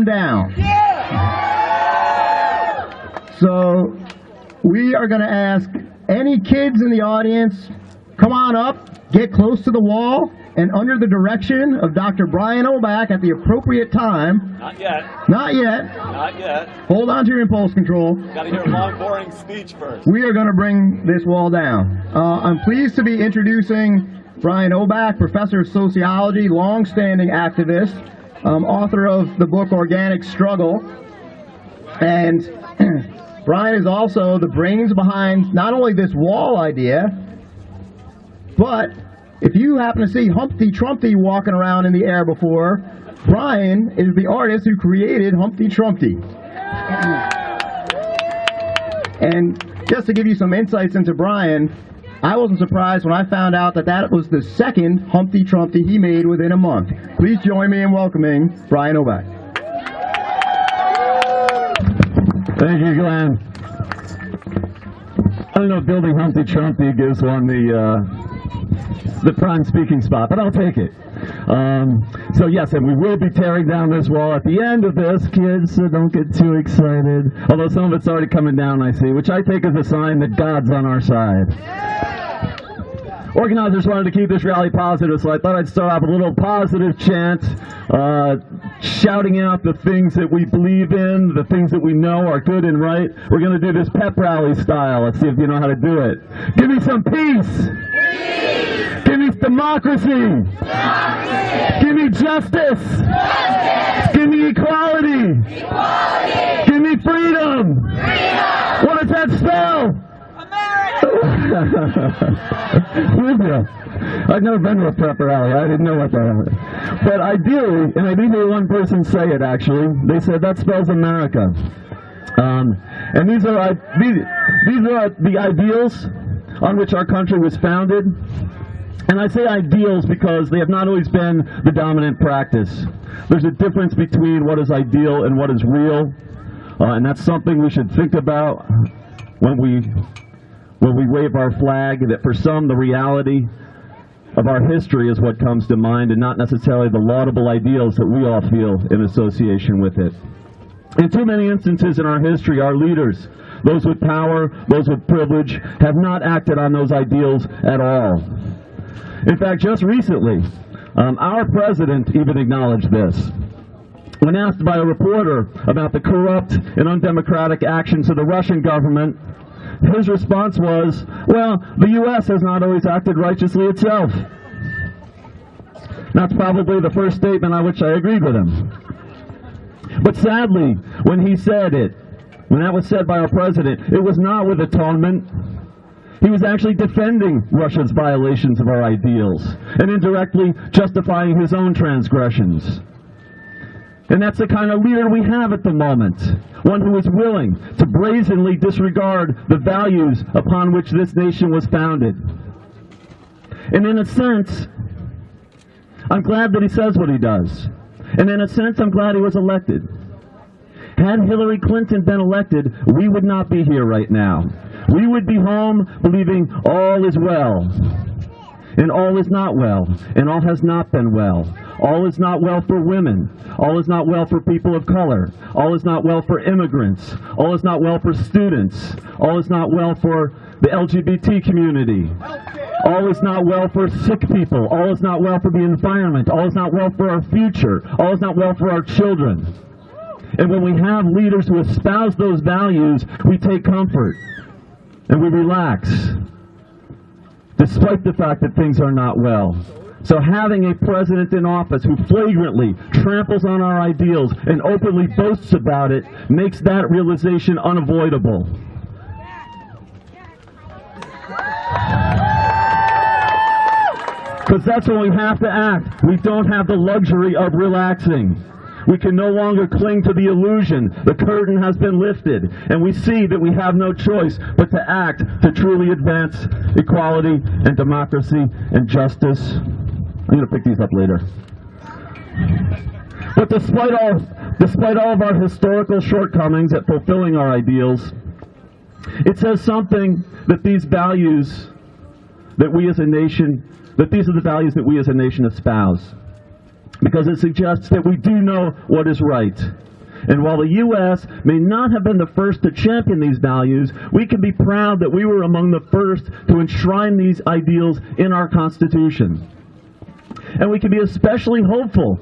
down. So we are going to ask any kids in the audience, come on up, get close to the wall, and under the direction of Dr. Biran Obach at the appropriate time. Not yet. Not yet. Not yet. Hold on to your impulse control. Got to hear a long, boring speech first. We are going to bring this wall down. I'm pleased to be introducing Biran Obach, professor of sociology, long-standing activist, author of the book Organic Struggle. And Brian is also the brains behind not only this wall idea, but if you happen to see Humpty Trumpty walking around in the air before, Brian is the artist who created Humpty Trumpty. And just to give you some insights into Brian, I wasn't surprised when I found out that that was the second Humpty Trumpty he made within a month. Please join me in welcoming Biran Obach. Thank you, Glenn. I don't know if building Humpty Trumpty gives one the prime speaking spot, but I'll take it. So yes, and we will be tearing down this wall at the end of this, kids, so don't get too excited. Although some of it's already coming down, I see, which I take as a sign that God's on our side. Organizers wanted to keep this rally positive, so I thought I'd start off with a little positive chant, shouting out the things that we believe in, the things that we know are good and right. We're going to do this pep rally style. Let's see if you know how to do it. Give me some peace. Give me democracy. Give me justice. Give me equality. Give me freedom. What does that spell? I've never been to a prep rally. I didn't know what that was. But ideally, and I didn't hear one person say it actually, they said that spells America. And these are the ideals on which our country was founded. And I say ideals because they have not always been the dominant practice. There's a difference between what is ideal and what is real. And that's something we should think about when we wave our flag, that for some the reality of our history is what comes to mind and not necessarily the laudable ideals that we all feel in association with it. In too many instances in our history, our leaders, those with power, those with privilege, have not acted on those ideals at all. In fact, just recently, our president even acknowledged this. When asked by a reporter about the corrupt and undemocratic actions of the Russian government, his response was, well, the U.S. has not always acted righteously itself. That's probably the first statement on which I agreed with him. But sadly, when he said it, when that was said by our president, it was not with atonement. He was actually defending Russia's violations of our ideals and indirectly justifying his own transgressions. And that's the kind of leader we have at the moment, one who is willing to brazenly disregard the values upon which this nation was founded. And in a sense, I'm glad that he says what he does. And in a sense, I'm glad he was elected. Had Hillary Clinton been elected, we would not be here right now. We would be home believing all is well. And all is not well. And all has not been well. All is not well for women. All is not well for people of color. All is not well for immigrants. All is not well for students. All is not well for the LGBT community. All is not well for sick people. All is not well for the environment. All is not well for our future. All is not well for our children. And when we have leaders who espouse those values, we take comfort and we relax, despite the fact that things are not well. So having a president in office who flagrantly tramples on our ideals and openly boasts about it makes that realization unavoidable. Because that's when we have to act. We don't have the luxury of relaxing. We can no longer cling to the illusion. The curtain has been lifted, and we see that we have no choice but to act to truly advance equality and democracy and justice. I'm going to pick these up later. But despite all of our historical shortcomings at fulfilling our ideals, it says something that these values that we as a nation, that these are the values that we as a nation espouse. Because it suggests that we do know what is right. And while the U.S. may not have been the first to champion these values, we can be proud that we were among the first to enshrine these ideals in our Constitution. And we can be especially hopeful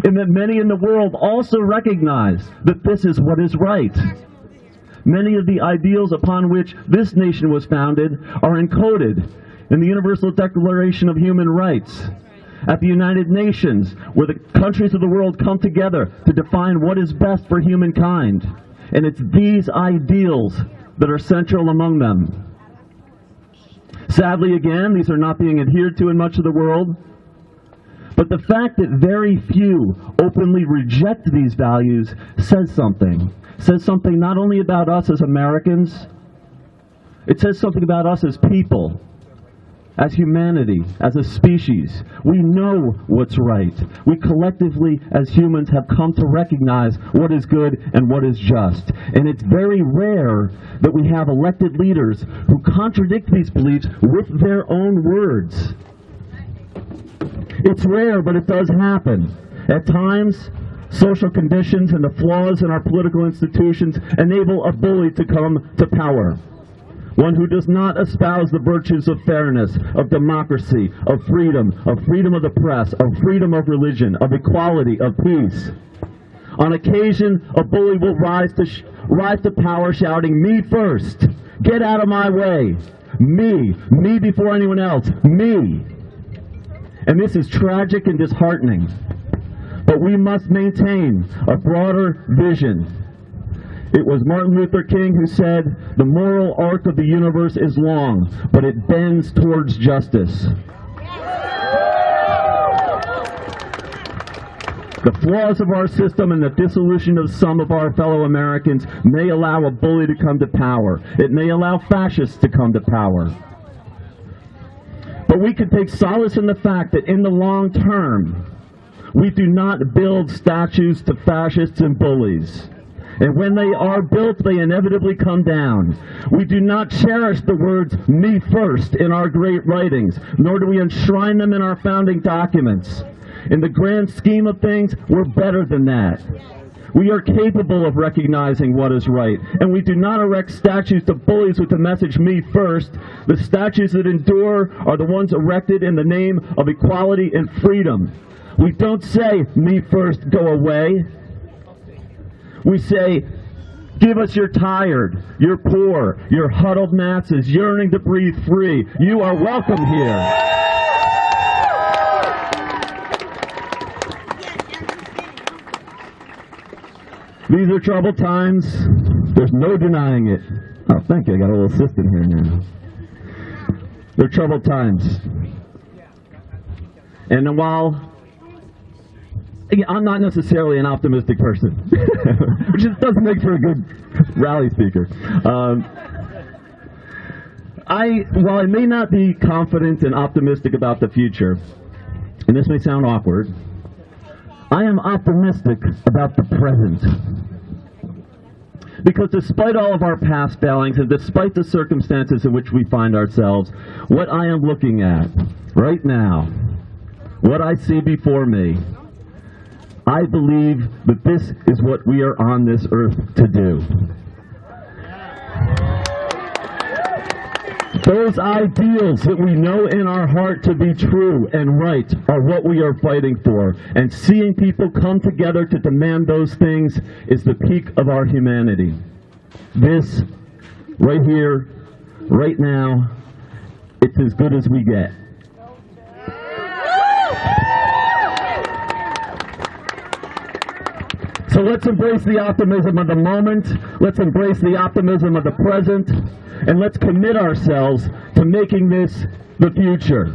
in that many in the world also recognize that this is what is right. Many of the ideals upon which this nation was founded are encoded in the Universal Declaration of Human Rights, at the United Nations, where the countries of the world come together to define what is best for humankind. And it's these ideals that are central among them. Sadly, again, these are not being adhered to in much of the world. But the fact that very few openly reject these values says something. Says something not only about us as Americans, it says something about us as people, as humanity, as a species. We know what's right. We collectively, as humans, have come to recognize what is good and what is just. And it's very rare that we have elected leaders who contradict these beliefs with their own words. It's rare, but it does happen. At times, social conditions and the flaws in our political institutions enable a bully to come to power. One who does not espouse the virtues of fairness, of democracy, of freedom of the press, of freedom of religion, of equality, of peace. On occasion, a bully will rise to power shouting, "Me first! Get out of my way! Me before anyone else! Me!" And this is tragic and disheartening. But we must maintain a broader vision. It was Martin Luther King who said, "The moral arc of the universe is long, but it bends towards justice." The flaws of our system and the dissolution of some of our fellow Americans may allow a bully to come to power. It may allow fascists to come to power. But we can take solace in the fact that in the long term, we do not build statues to fascists and bullies. And when they are built, they inevitably come down. We do not cherish the words, "me first," in our great writings, nor do we enshrine them in our founding documents. In the grand scheme of things, we're better than that. We are capable of recognizing what is right, and we do not erect statues to bullies with the message, "me first." The statues that endure are the ones erected in the name of equality and freedom. We don't say, "Me first, go away." We say, "Give us your tired, your poor, your huddled masses yearning to breathe free. You are welcome here." These are troubled times. There's no denying it. Oh, thank you. I got a little assistant here now. They're troubled times. And while I'm not necessarily an optimistic person, which doesn't make for a good rally speaker. While I may not be confident and optimistic about the future, and this may sound awkward, I am optimistic about the present. Because despite all of our past failings and despite the circumstances in which we find ourselves, what I am looking at right now, what I see before me, I believe that this is what we are on this earth to do. Those ideals that we know in our heart to be true and right are what we are fighting for. And seeing people come together to demand those things is the peak of our humanity. This, right here, right now, it's as good as we get. So let's embrace the optimism of the moment, let's embrace the optimism of the present, and let's commit ourselves to making this the future.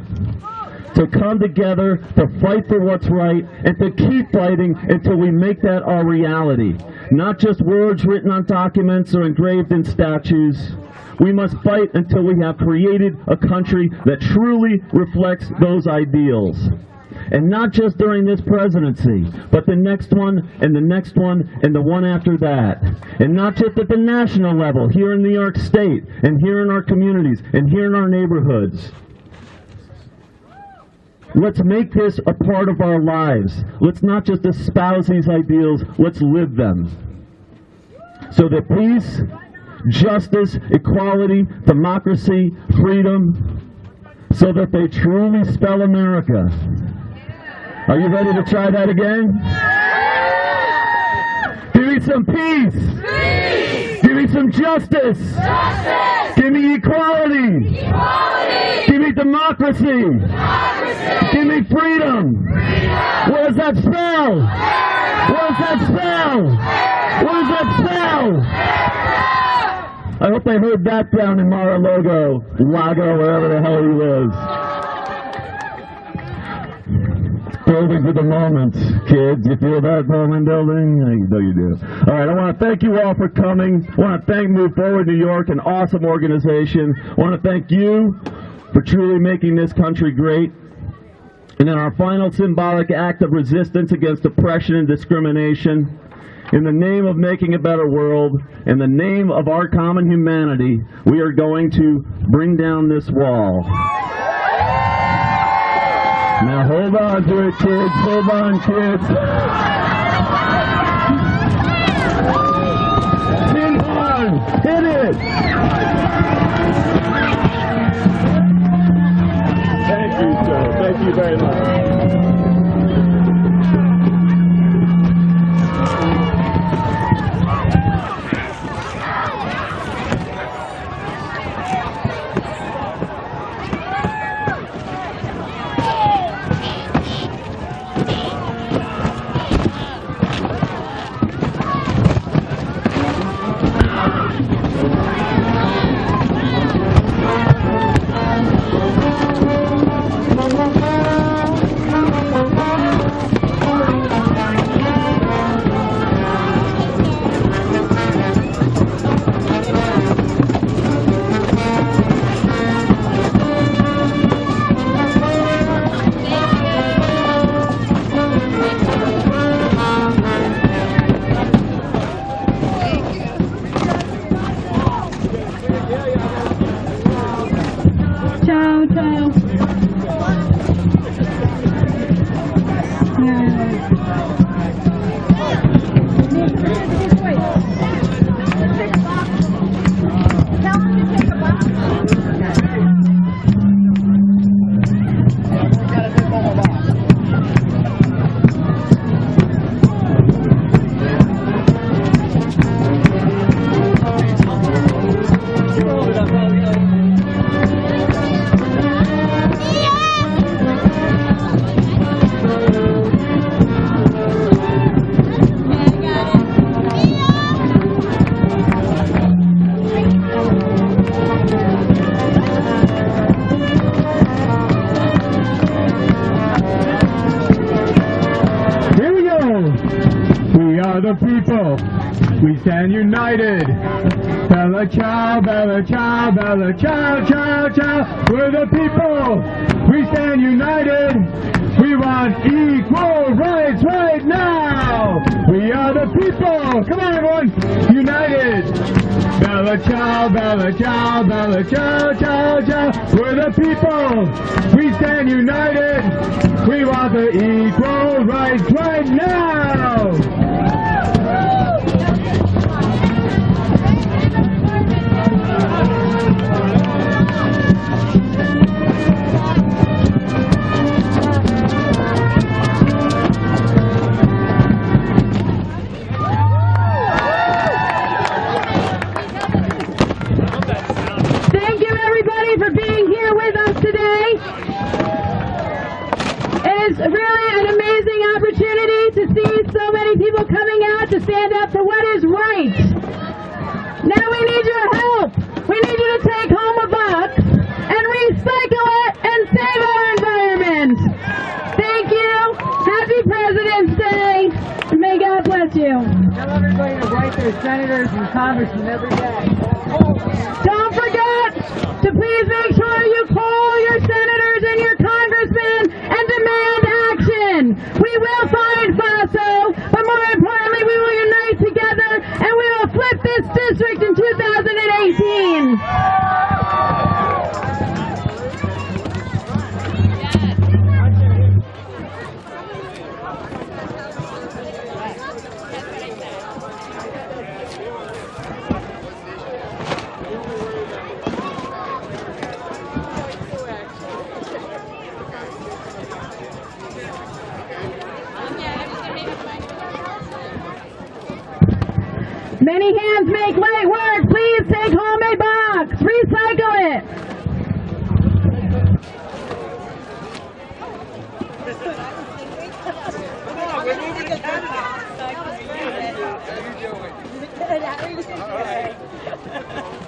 To come together, to fight for what's right, and to keep fighting until we make that our reality. Not just words written on documents or engraved in statues. We must fight until we have created a country that truly reflects those ideals. And not just during this presidency, but the next one, and the next one, and the one after that. And not just at the national level, here in New York State, and here in our communities, and here in our neighborhoods. Let's make this a part of our lives. Let's not just espouse these ideals, let's live them. So that peace, justice, equality, democracy, freedom, so that they truly spell America. Are you ready to try that again? Give me some peace. Peace. Give me some justice. Justice. Give me equality. Equality. Give me democracy. Democracy. Give me freedom. Freedom. What does that spell? What does that spell? What does that spell? I hope they heard that down in Mar-a-Lago, Lago, wherever the hell he lives. Building for the moment, kids. You feel that moment building? I know you do. All right, I want to thank you all for coming. I want to thank Move Forward New York, an awesome organization. I want to thank you for truly making this country great. And then our final symbolic act of resistance against oppression and discrimination. In the name of making a better world, in the name of our common humanity, we are going to bring down this wall. Now hold on to it, kids. Hold on, kids. Hit on! Hit it! Thank you, sir. Thank you very much. The people, we stand united. Bella ciao, bella ciao, bella ciao, ciao, ciao. We're the people, we stand united. We want equal rights right now. We are the people, come on everyone, united. Bella ciao, bella ciao, bella ciao, ciao, ciao. We're the people, we stand united. We want the equal rights right now. Really an amazing opportunity to see so many people coming out to stand up for what is right. Now we need your help. We need you to take home a box and recycle it and save our environment. Thank you. Happy President's Day. And may God bless you. Tell everybody to write their senators and congressmen every day. Don't forget to please make sure you call your senators and your congressmen and demand action. We will find FASO, but more importantly, we will unite together and we will flip this district in 2018. Many hands make light work. Please take home a box. Recycle it. Come on, we're moving to Canada. How are you doing? All right.